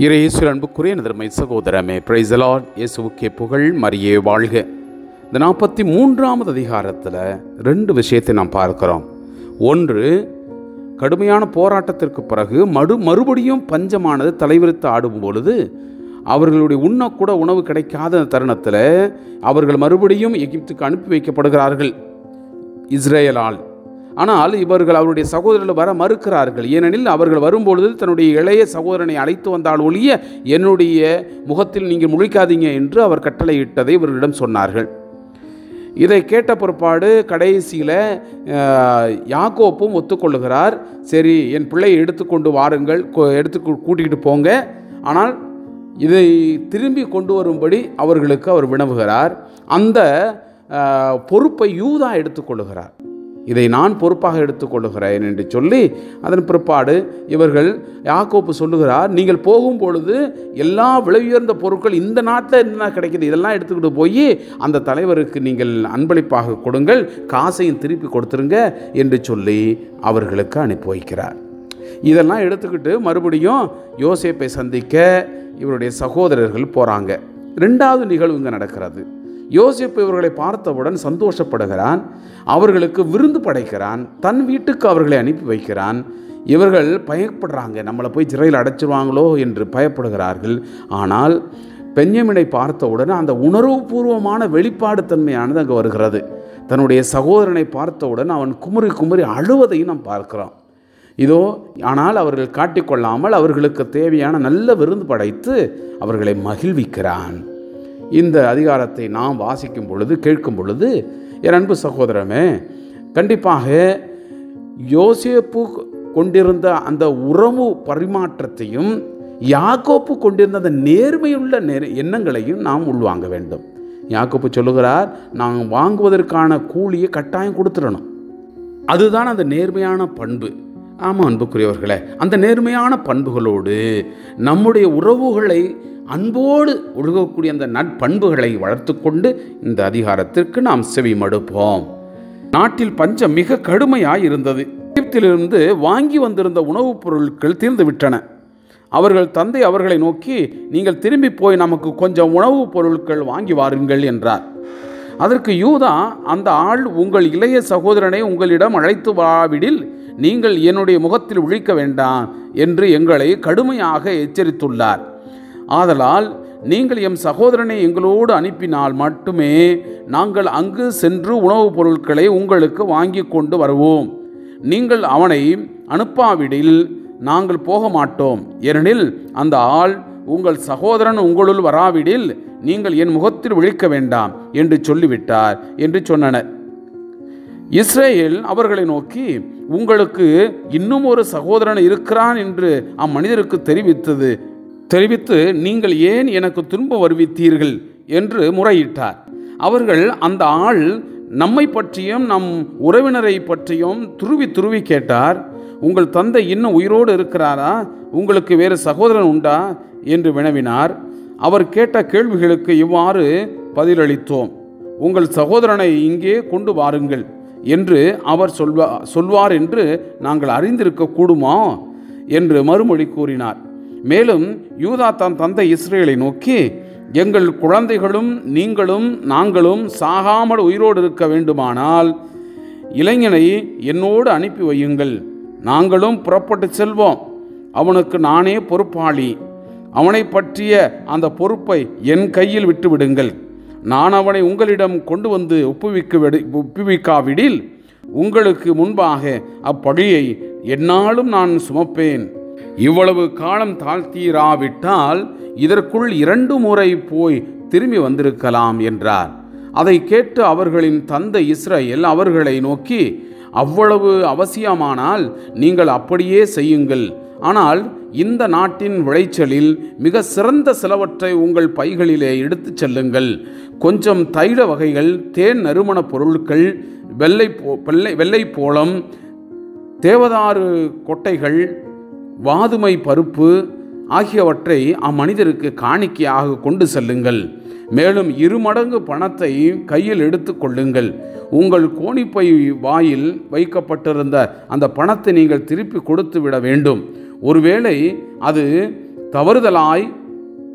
இயேசுவில் அன்புக்குரிய நதர்மை சகோதரமே, praise the Lord. இயேசுவுக்கே புகழ், மரியே வாழ்க. இந்த 43வது அதிகாரத்தில் 2 விஷயத்தை நாம் பார்க்கிறோம். ஒன்று, கடுமையான போராட்டத்திற்கு பிறகு மறுபடியும் பஞ்சமானது தலைவிரித்து ஆடும் பொழுது அவர்களுடைய உண்ணக்கூட உணவு கிடைக்காத தருணத்தில் அவர்கள் மறுபடியும் எகிப்துக்கு அனுப்பி வைக்கப்படுகிறார்கள் இஸ்ரேலால். ஆனால் இவர்கள் அவருடைய சகோதரர்கள் வர மறுக்கிறார்கள். ஏனெனில் அவர்கள் வரும்பொழுது தன்னுடைய இளைய சகோதரனை அழைத்து வந்தால் ஒழிய என்னுடைய முகத்தில் நீங்கள் முழிக்காதீங்க என்று அவர் கட்டளையிட்டதை இவர்களிடம் சொன்னார்கள். இதை கேட்ட பிற்பாடு கடைசியில் யாக்கோப்பும் ஒத்துக்கொள்ளுகிறார். சரி, என் பிள்ளையை எடுத்துக்கொண்டு வாருங்கள், கூட்டிகிட்டு போங்க, ஆனால் இதை திரும்பி கொண்டு வரும்படி அவர்களுக்கு அவர் வினவுகிறார். அந்த பொறுப்பை யூதா எடுத்துக்கொள்ளுகிறார். இதை நான் பொறுப்பாக எடுத்துக்கொள்ளுகிறேன் என்று சொல்லி அதன் பிற்பாடு இவர்கள் யாக்கோப்பு சொல்லுகிறார், நீங்கள் போகும்பொழுது எல்லா விலை உயர்ந்த பொருட்கள் இந்த நாட்டில் என்ன கிடைக்கிது இதெல்லாம் எடுத்துக்கிட்டு போய் அந்த தலைவருக்கு நீங்கள் அன்பளிப்பாக கொடுங்கள், காசையும் திருப்பி கொடுத்துருங்க என்று சொல்லி அவர்களுக்கு அனுப்பி வைக்கிறார். இதெல்லாம் எடுத்துக்கிட்டு மறுபடியும் யோசேப்பை சந்திக்க இவருடைய சகோதரர்கள் போகிறாங்க. 2வது நிகழ்வு இங்கே நடக்கிறது. யோசேப்பு இவர்களை பார்த்தவுடன் சந்தோஷப்படுகிறான், அவர்களுக்கு விருந்து படைக்கிறான், தன் வீட்டுக்கு அவர்களை அனுப்பி வைக்கிறான். இவர்கள் பயப்படுறாங்க, நம்மளை போய் சிறையில் அடைச்சிருவாங்களோ என்று பயப்படுகிறார்கள். ஆனால் பென்யமீனை பார்த்தவுடன் அந்த உணர்வுபூர்வமான வெளிப்பாடு தன்மையானது அங்கே வருகிறது. தன்னுடைய சகோதரனை பார்த்தவுடன் அவன் குமுறி குமுறி அழுவதையும் நாம் பார்க்கிறோம். இதோ, ஆனால் அவர்கள் காட்டிக்கொள்ளாமல் அவர்களுக்கு தேவையான நல்ல விருந்து படைத்து அவர்களை மகிழ்விக்கிறான். இந்த அதிகாரத்தை நாம் வாசிக்கும் பொழுது, கேட்கும் பொழுது, என் அன்பு சகோதரமே, கண்டிப்பாக யோசேப்பு கொண்டிருந்த அந்த உறவு பரிமாற்றத்தையும் யாக்கோப்பு கொண்டிருந்த அந்த நேர்மையுள்ள எண்ணங்களையும் நாம் உள்வாங்க வேண்டும். யாக்கோப்பு சொல்லுகிறார், நாங்கள் வாங்குவதற்கான கூலியை கட்டாயம் கொடுத்துடணும். அதுதான் அந்த நேர்மையான பண்பு. ஆமாம் அன்புக்குரியவர்களே, அந்த நேர்மையான பண்புகளோடு நம்முடைய உறவுகளை அன்போடு ஒழுகக்கூடிய அந்த நட்பண்புகளை வளர்த்து கொண்டு இந்த அதிகாரத்திற்கு நாம் செவி மடுப்போம். நாட்டில் பஞ்சம் மிக கடுமையாய் இருந்தது. எகிப்திலிருந்து வாங்கி வந்திருந்த உணவுப் பொருட்கள் தீர்ந்து விட்டன. அவர்கள் தந்தை அவர்களை நோக்கி, நீங்கள் திரும்பி போய் நமக்கு கொஞ்சம் உணவுப் பொருட்கள் வாங்கி வாருங்கள் என்றார். அதற்கு யூதா, அந்த ஆள் உங்கள் இளைய சகோதரனை உங்களிடம் அழைத்து வாவிடில் நீங்கள் என்னுடைய முகத்தில் விழிக்க வேண்டாம் என்று எங்களை கடுமையாக எச்சரித்துள்ளார். ஆதலால் நீங்கள் எம் சகோதரனை எங்களோடு அனுப்பினால் மட்டுமே நாங்கள் அங்கு சென்று உணவுப் பொருட்களை உங்களுக்கு வாங்கி கொண்டு வருவோம். நீங்கள் அவனை அனுப்பாவிடில் நாங்கள் போக மாட்டோம். ஏனெனில் அந்த ஆள் உங்கள் சகோதரன் உங்களுள் வராவிடில் நீங்கள் என் முகத்தில் விழிக்க வேண்டாம் என்று சொல்லிவிட்டார் என்று சொன்னனர். இஸ்ரேல் அவர்களை நோக்கி, உங்களுக்கு இன்னும் ஒரு சகோதரன் இருக்கிறான் என்று அம்மனிதருக்கு தெரிவித்து நீங்கள் ஏன் எனக்கு துன்பம் வருவித்தீர்கள் என்று முறையிட்டார். அவர்கள், அந்த ஆள் நம்மை பற்றியும் நம் உறவினரை பற்றியும் துருவி கேட்டார். உங்கள் தந்தை இன்னும் உயிரோடு இருக்கிறாரா? உங்களுக்கு வேறு சகோதரன் உண்டா என்று வினவினார். அவர் கேட்ட கேள்விகளுக்கு இவ்வாறு பதிலளித்தோம். உங்கள் சகோதரனை இங்கே கொண்டு வாருங்கள் என்று அவர் சொல்வார் என்று நாங்கள் அறிந்திருக்க கூடுமா என்று மறுமொழி கூறினார். மேலும் யூதா தன் தந்தை இஸ்ரேலை நோக்கி, எங்கள் குழந்தைகளும் நீங்களும் நாங்களும் சாகாமல் உயிரோடு இருக்க வேண்டுமானால் இளைஞனை என்னோடு அனுப்பி வையுங்கள், நாங்களும் புறப்பட்டு செல்வோம். அவனுக்கு நானே பொறுப்பாளி. அவனை பற்றிய அந்த பொறுப்பை என் கையில் விட்டுவிடுங்கள். நான் அவனை உங்களிடம் கொண்டு வந்து ஒப்புவிக்காவிடில் உங்களுக்கு முன்பாக அப்பழியை எந்நாளும் நான் சுமப்பேன். இவ்வளவு காலம் தாழ்த்தீராவிட்டால் இதற்குள் 2 முறை போய் திரும்பி வந்திருக்கலாம் என்றார். அதை கேட்டு அவர்களின் தந்தை இஸ்ரவேல் அவர்களை நோக்கி, அவ்வளவு அவசியமானால் நீங்கள் அப்படியே செய்யுங்கள். ஆனால் இந்த நாட்டின் விளைச்சலில் மிக சிறந்த சிலவற்றை உங்கள் பைகளிலே எடுத்து செல்லுங்கள். கொஞ்சம் தைல வகைகள், தேன் நறுமண பொருட்கள், வெள்ளை போளம், தேவதாரு கொட்டைகள், வாதுமை பருப்பு ஆகியவற்றை அம்மனிதருக்கு காணிக்கையாக கொண்டு செல்லுங்கள். மேலும் 2 மடங்கு பணத்தை கையில் எடுத்து கொள்ளுங்கள். உங்கள் கோணிப்பை வாயில் வைக்கப்பட்டிருந்த அந்த பணத்தை நீங்கள் திருப்பி கொடுத்து விட வேண்டும். ஒருவேளை அது தவறுதலாய்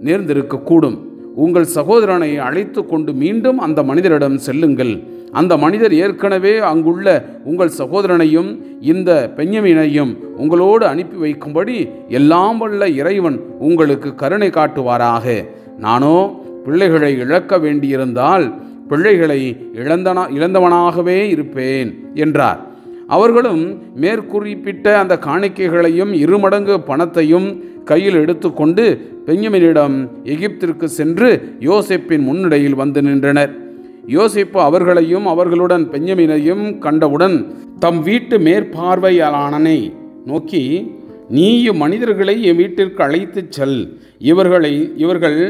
நேர்ந்திருக்கக்கூடும். உங்கள் சகோதரனை அழைத்து கொண்டு மீண்டும் அந்த மனிதரிடம் செல்லுங்கள். அந்த மனிதர் ஏற்கனவே அங்குள்ள உங்கள் சகோதரனையும் இந்த பென்யமீனையும் உங்களோடு அனுப்பி வைக்கும்படி எல்லாம் வல்ல இறைவன் உங்களுக்கு கருணை காட்டுவாராக. நானோ பிள்ளைகளை இழக்க வேண்டியிருந்தால் பிள்ளைகளை இழந்தவனாகவே இருப்பேன் என்றார். அவர்களும் மேற்குறிப்பிட்ட அந்த காணிக்கைகளையும் 2 மடங்கு பணத்தையும் கையில் எடுத்துக்கொண்டு பென்யமீனிடம் எகிப்திற்கு சென்று யோசேப்பின் முன்னிலையில் வந்து நின்றனர். யோசேப்பு அவர்களையும் அவர்களுடன் பென்யமீனையும் கண்டவுடன் தம் வீட்டு மேற்பார்வையாளனை நோக்கி, நீ இம்மனிதர்களை என் வீட்டிற்கு அழைத்துச் செல். இவர்கள்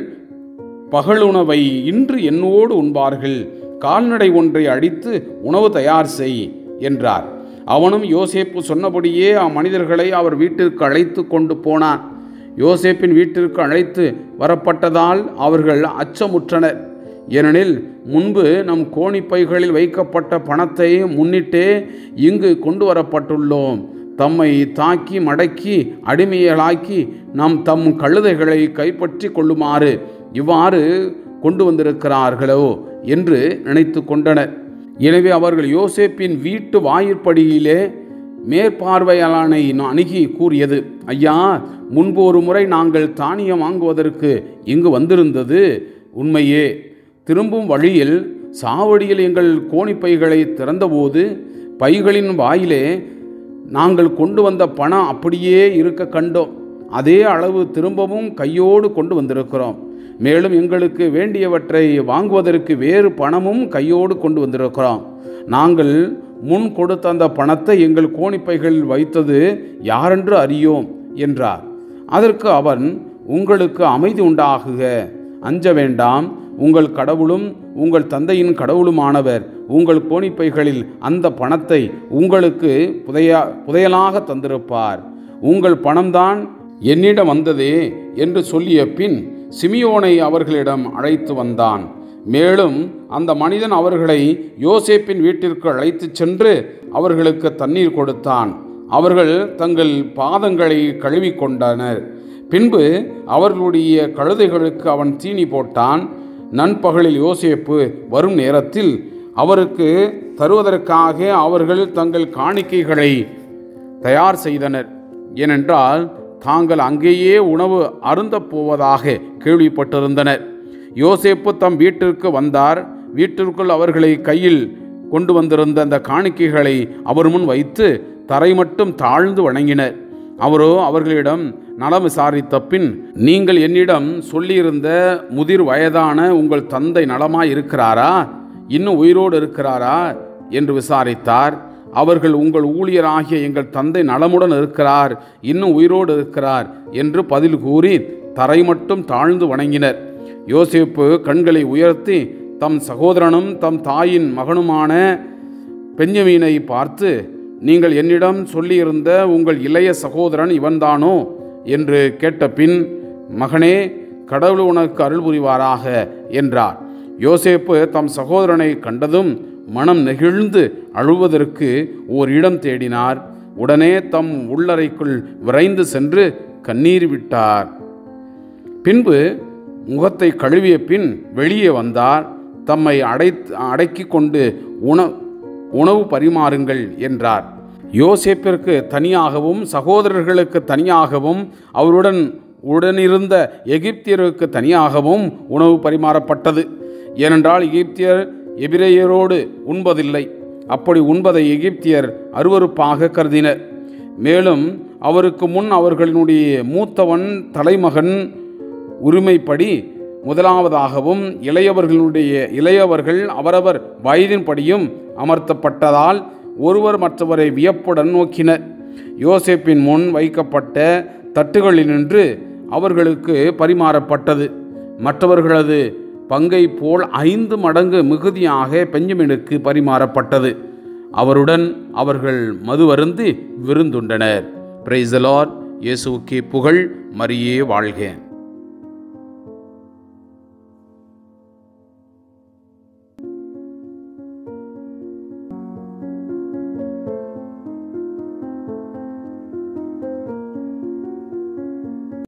பகலுணவை இன்று என்னோடு உண்பார்கள். கால்நடை ஒன்றை அடித்து உணவு தயார் செய் என்றார். அவனும் யோசேப்பு சொன்னபடியே அம்மனிதர்களை அவர் வீட்டிற்கு அழைத்து கொண்டு போனான். யோசேப்பின் வீட்டிற்கு அழைத்து வரப்பட்டதால் அவர்கள் அச்சமுற்றனர். ஏனெனில் முன்பு நம் கோணிப்பைகளில் வைக்கப்பட்ட பணத்தை முன்னிட்டே இங்கு கொண்டு வரப்பட்டுள்ளோம். தம்மை தாக்கி மடக்கி அடிமைகளாக்கி தம் கழுதைகளை கைப்பற்றி கொள்ளுமாறு இவ்வாறு கொண்டு வந்திருக்கிறார்களோ என்று நினைத்து கொண்டனர். எனவே அவர்கள் யோசேப்பின் வீட்டு வாயிற்படியிலே மேற்பார்வையாளனை அணுகி கூறியது, ஐயா, முன்பு ஒரு முறை நாங்கள் தானியம் வாங்குவதற்கு இங்கு வந்திருந்தது உண்மையே. திரும்பும் வழியில் சாவடியில் எங்கள் கோணிப்பைகளை திறந்தபோது பைகளின் வாயிலே நாங்கள் கொண்டு வந்த பணம் அப்படியே இருக்க கண்டோம். அதே அளவு திரும்பவும் கையோடு கொண்டு வந்திருக்கிறோம். மேலும் எங்களுக்கு வேண்டியவற்றை வாங்குவதற்கு வேறு பணமும் கையோடு கொண்டு வந்திருக்கிறோம். நாங்கள் முன் கொடுத்த அந்த பணத்தை எங்கள் கோணிப்பைகளில் வைத்தது யாரென்று அறியோம் என்றார். அதற்கு அவன், உங்களுக்கு அமைதி உண்டாகுக, அஞ்ச வேண்டாம். உங்கள் கடவுளும் உங்கள் தந்தையின் கடவுளுமானவர் உங்கள் கோணிப்பைகளில் அந்த பணத்தை உங்களுக்கு புதையலாக தந்திருப்பார். உங்கள் பணம்தான் என்னிடம் வந்ததே என்று சொல்லிய பின் சிமியோனை அவர்களிடம் அழைத்து வந்தான். மேலும் அந்த மனிதன் அவர்களை யோசேப்பின் வீட்டிற்கு அழைத்து சென்று அவர்களுக்கு தண்ணீர் கொடுத்தான். அவர்கள் தங்கள் பாதங்களை கழுவி கொண்டனர். பின்பு அவர்களுடைய கழுதைகளுக்கு அவன் தீனி போட்டான். நண்பகலில் யோசேப்பு வரும் நேரத்தில் அவருக்கு தருவதற்காக அவர்கள் தங்கள் காணிக்கைகளை தயார் செய்தனர். ஏனென்றால் தாங்கள் அங்கேயே உணவு அருந்தப் போவதாக கேள்விப்பட்டிருந்தனர். யோசேப்பு தம் வீட்டிற்கு வந்தார். வீட்டிற்குள் அவர்களை கையில் கொண்டு வந்திருந்த அந்த காணிக்கைகளை அவர் முன் வைத்து தரை மட்டும் தாழ்ந்து வணங்கினர். அவரோ அவர்களிடம் நலம் விசாரித்த பின், நீங்கள் என்னிடம் சொல்லியிருந்த முதிர் வயதான உங்கள் தந்தை நலமாய் இருக்கிறாரா, இன்னும் உயிரோடு இருக்கிறாரா என்று விசாரித்தார். அவர்கள், உங்கள் ஊழியராகிய எங்கள் தந்தை நலமுடன் இருக்கிறார், இன்னும் உயிரோடு இருக்கிறார் என்று பதில் கூறி தரை மட்டும் தாழ்ந்து வணங்கினர். யோசேப்பு கண்களை உயர்த்தி தம் சகோதரனும் தம் தாயின் மகனுமான பென்யமீனை பார்த்து, நீங்கள் என்னிடம் சொல்லியிருந்த உங்கள் இளைய சகோதரன் இவன்தானோ என்று கேட்ட பின், மகனே, கடவுள் உனக்கு அருள் புரிவாராக என்றார். யோசேப்பு தம் சகோதரனை கண்டதும் மனம் நெகிழ்ந்து அழுவதற்கு ஓர் இடம் தேடினார். உடனே தம் உள்ளறைக்குள் விரைந்து சென்று கண்ணீர் விட்டார். பின்பு முகத்தை கழுவிய பின் வெளியே வந்தார். தம்மை அடக்கி கொண்டு உணவு பரிமாறுங்கள் என்றார். யோசேப்பிற்கு தனியாகவும் சகோதரர்களுக்கு தனியாகவும் உடனிருந்த எகிப்தியருக்கு தனியாகவும் உணவு பரிமாறப்பட்டது. ஏனென்றால் எகிப்தியர் எபிரேயரோடு உண்பதில்லை. அப்படி உண்பதை எகிப்தியர் அருவருப்பாக கருதினர். மேலும் அவருக்கு முன் அவர்களுடைய மூத்தவன் தலைமகன் உரிமைப்படி முதலாவதாகவும் இளையவர்கள் அவரவர் வயதின்படியும் அமர்த்தப்பட்டதால் ஒருவர் மற்றவரை வியப்புடன் நோக்கினர். யோசேப்பின் முன் வைக்கப்பட்ட தட்டுகளினின்று அவர்களுக்கு பரிமாறப்பட்டது. மற்றவர்களது பங்கை போல் 5 மடங்கு மிகுதியாக பென்யமீனுக்கு பரிமாறப்பட்டது. அவருடன் அவர்கள் மதுவருந்தி விருந்துண்டனர். Praise the Lord. இயேசுவுக்கே புகழ். மரியே வாழ்க.